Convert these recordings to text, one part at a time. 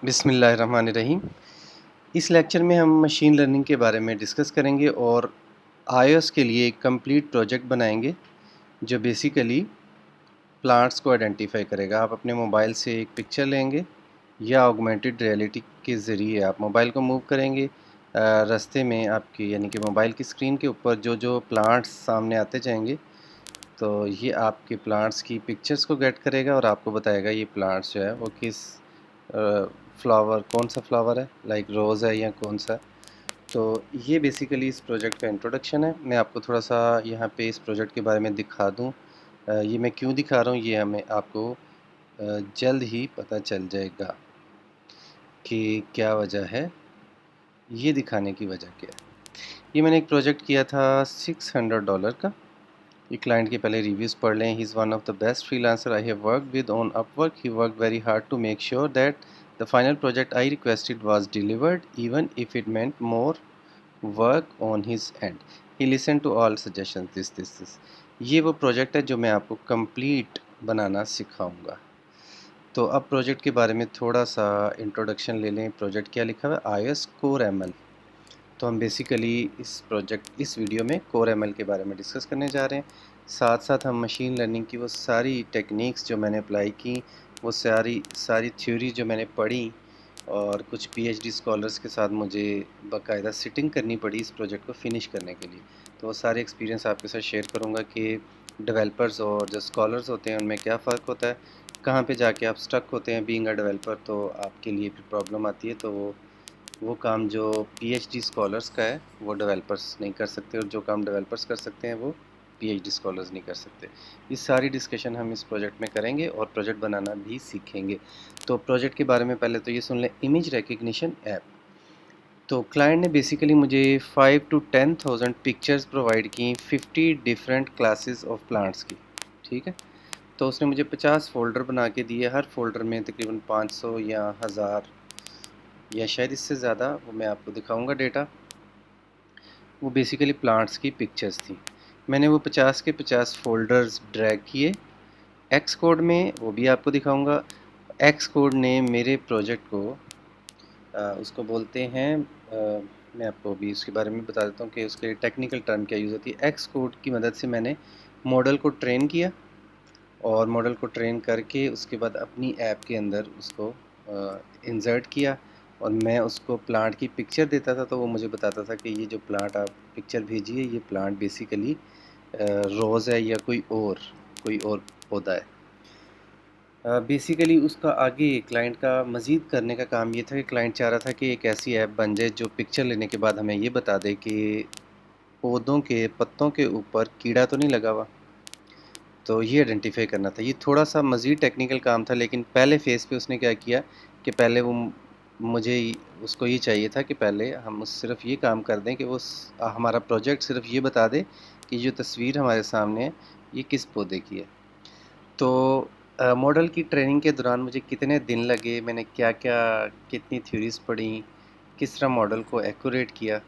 بسم اللہ الرحمن الرحیم۔ اس لیکچر میں ہم مشین لرننگ کے بارے میں ڈسکس کریں گے اور آئی ایس کے لیے ایک کمپلیٹ پروجیکٹ بنائیں گے جو بیسیکلی پلانٹس کو آئیڈینٹیفائی کرے گا۔ آپ اپنے موبائل سے ایک پکچر لیں گے یا آگمنٹڈ ریئلٹی کے ذریعے آپ موبائل کو موو کریں گے، رستے میں آپ کی یعنی کہ موبائل کی اسکرین کے اوپر جو پلانٹس سامنے آتے جائیں گے تو یہ آپ کے پلانٹس کی پکچرز کو گیٹ کرے گا اور آپ کو بتائے گا یہ پلانٹس جو ہے وہ کس فلاور کون سا فلاور ہے، لائک روز ہے یا کون سا۔ تو یہ بیسیکلی اس پروجیکٹ کا انٹروڈکشن ہے۔ میں آپ کو تھوڑا سا یہاں پہ اس پروجیکٹ کے بارے میں دکھا دوں۔ یہ میں کیوں دکھا رہا ہوں یہ ہمیں آپ کو جلد ہی پتہ چل جائے گا کہ کیا وجہ ہے، یہ دکھانے کی وجہ کیا ہے۔ یہ میں نے ایک پروجیکٹ کیا تھا $600 کا۔ یہ کلائنٹ کے پہلے ریویوز پڑھ لیں۔ He is one of the best freelancer I have work with on Upwork. He work very hard to make sure that the final project I requested was delivered, even if it meant more work on his end. He listened to all suggestions. This. یہ وہ project ہے جو میں آپ کو complete بنانا سکھاؤں گا۔ تو اب project کے بارے میں تھوڑا سا انٹروڈکشن لے لیں۔ پروجیکٹ کیا لکھا ہوا ہے؟ iOS Core ML۔ تو ہم بیسیکلی اس ویڈیو میں کور ایم ایل کے بارے میں ڈسکس کرنے جا رہے ہیں، ساتھ ساتھ ہم مشین لرننگ کی وہ ساری ٹیکنیکس جو میں نے اپلائی کی، وہ ساری تھیوری جو میں نے پڑھی اور کچھ پی ایچ ڈی اسکالرس کے ساتھ مجھے باقاعدہ سٹنگ کرنی پڑی اس پروجیکٹ کو فنش کرنے کے لیے، تو وہ سارے ایکسپیرینس آپ کے ساتھ شیئر کروں گا کہ ڈیولپرز اور جو اسکالرز ہوتے ہیں ان میں کیا فرق ہوتا ہے، کہاں پہ جا کے آپ سٹک ہوتے ہیں بینگ اے ڈیولپر، تو آپ کے لیے پھر پرابلم آتی ہے، تو وہ کام جو پی ایچ ڈی اسکالرس کا ہے وہ ڈیولپرس نہیں کر سکتے، اور جو کام ڈیولپرس کر سکتے ہیں وہ پی ایچ ڈی اسکالرز نہیں کر سکتے۔ یہ ساری ڈسکشن ہم اس پروجیکٹ میں کریں گے اور پروجیکٹ بنانا بھی سیکھیں گے۔ تو پروجیکٹ کے بارے میں پہلے تو یہ سن لیں، امیج ریکگنیشن ایپ۔ تو کلائنٹ نے بیسیکلی مجھے 5 to 10,000 پکچرز پرووائڈ کی 50 ڈفرینٹ کلاسز آف پلانٹس کی، ٹھیک ہے۔ تو اس نے مجھے 50 فولڈر بنا کے دیے، ہر فولڈر میں تقریباً 500 یا 1000 یا شاید اس سے زیادہ، وہ میں آپ کو دکھاؤں گا ڈیٹا۔ وہ بیسیکلی پلانٹس کی پکچرز تھیں۔ میں نے وہ 50 کے 50 فولڈرز ڈریگ کیے ایکس کوڈ میں، وہ بھی آپ کو دکھاؤں گا۔ ایکس کوڈ نے میرے پروجیکٹ کو اس کو بولتے ہیں، میں آپ کو بھی اس کے بارے میں بتا دیتا ہوں کہ اس کے ٹیکنیکل ٹرم کیا یوز ہوتی ہے۔ ایکس کوڈ کی مدد سے میں نے ماڈل کو ٹرین کیا، اور ماڈل کو ٹرین کر کے اس کے بعد اپنی ایپ کے اندر اس کو انسرٹ کیا، اور میں اس کو پلانٹ کی پکچر دیتا تھا تو وہ مجھے بتاتا تھا کہ یہ جو پلانٹ آپ پکچر بھیجیے یہ پلانٹ بیسیکلی روز ہے یا کوئی اور پودا ہے۔ بیسیکلی اس کا آگے کلائنٹ کا مزید کرنے کا کام یہ تھا کہ کلائنٹ چاہ رہا تھا کہ ایک ایسی ایپ بن جائے جو پکچر لینے کے بعد ہمیں یہ بتا دے کہ پودوں کے پتوں کے اوپر کیڑا تو نہیں لگا ہوا، تو یہ آئیڈینٹیفائی کرنا تھا۔ یہ تھوڑا سا مزید ٹیکنیکل کام تھا، لیکن پہلے فیز پہ اس نے کیا کیا کہ پہلے مجھے اس کو یہ چاہیے تھا کہ پہلے ہم صرف یہ کام کر دیں کہ وہ ہمارا پروجیکٹ صرف یہ بتا دے کہ جو تصویر ہمارے سامنے ہے یہ کس پودے کی ہے۔ تو ماڈل کی ٹریننگ کے دوران مجھے کتنے دن لگے، میں نے کتنی تھیوریز پڑھیں، کس طرح ماڈل کو ایکوریٹ کیا،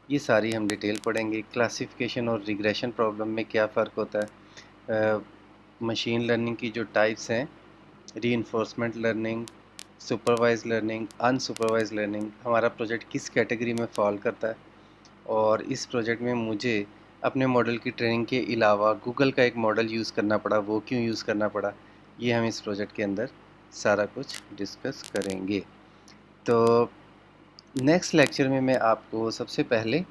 یہ ساری ہم ڈیٹیل پڑھیں گے۔ کلاسیفیکیشن اور ریگریشن پرابلم میں کیا فرق ہوتا ہے، مشین لرننگ کی جو ٹائپس ہیں، ری انفورسمنٹ لرننگ، سپروائز لرننگ، ان سپروائز لرننگ، ہمارا پروجیکٹ کس کیٹیگری میں فال کرتا ہے، اور اس پروجیکٹ میں مجھے اپنے ماڈل کی ٹریننگ کے علاوہ گوگل کا ایک ماڈل یوز کرنا پڑا، وہ کیوں یوز کرنا پڑا، یہ ہم اس پروجیکٹ کے اندر سارا کچھ ڈسکس کریں گے۔ تو نیکسٹ لیکچر میں آپ کو سب سے پہلے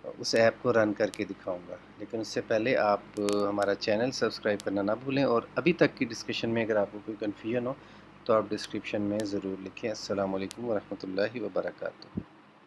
اس ایپ کو رن کر کے دکھاؤں گا، لیکن اس سے پہلے آپ ہمارا چینل سبسکرائب کرنا نہ بھولیں، اور ابھی تک کی ڈسکشن میں اگر آپ کو کوئی کنفیوژن ہو تو آپ ڈسکرپشن میں ضرور لکھیں۔ السلام علیکم ورحمۃ اللہ وبرکاتہ۔